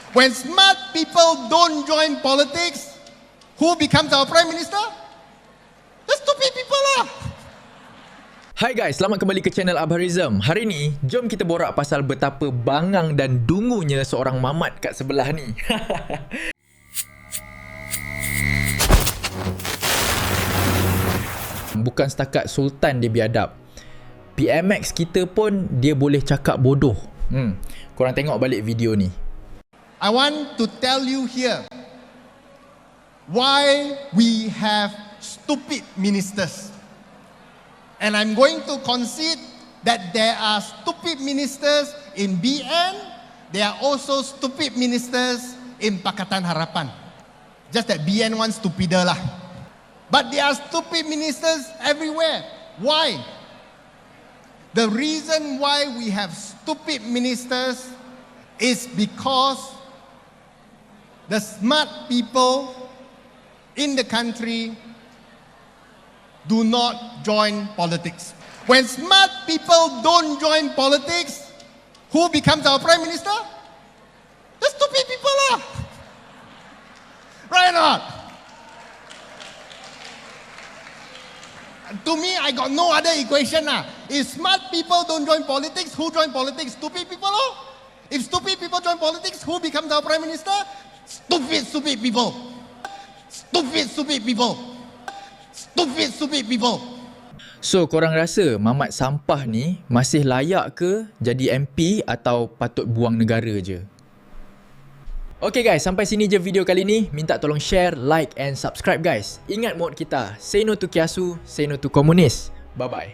When smart people don't join politics, who becomes our Prime Minister? The stupid people lah. Hai guys, selamat kembali ke channel Abharism. Hari ni, jom kita borak pasal betapa bangang dan dungunya seorang mamat kat sebelah ni. Bukan setakat Sultan dia biadab, PMX kita pun dia boleh cakap bodoh. Korang tengok balik video ni. I want to tell you here why we have stupid ministers. And I'm going to concede that there are stupid ministers in BN, there are also stupid ministers in Pakatan Harapan. Just that BN one stupider lah. But there are stupid ministers everywhere. Why? The reason why we have stupid ministers is because the smart people in the country do not join politics. When smart people don't join politics, who becomes our Prime Minister? The stupid people lah. Right or not? To me, I got no other equation lah. If smart people don't join politics, who join politics? Stupid people lah. If stupid people join politics, who becomes our Prime Minister? Stupid people. Stupid people. Stupid people. So, korang rasa mamat sampah ni masih layak ke jadi MP atau patut buang negara je? Okay guys, sampai sini je video kali ni. Minta tolong share, like and subscribe guys. Ingat mot kita, say no to kiasu, say no to komunis. Bye bye.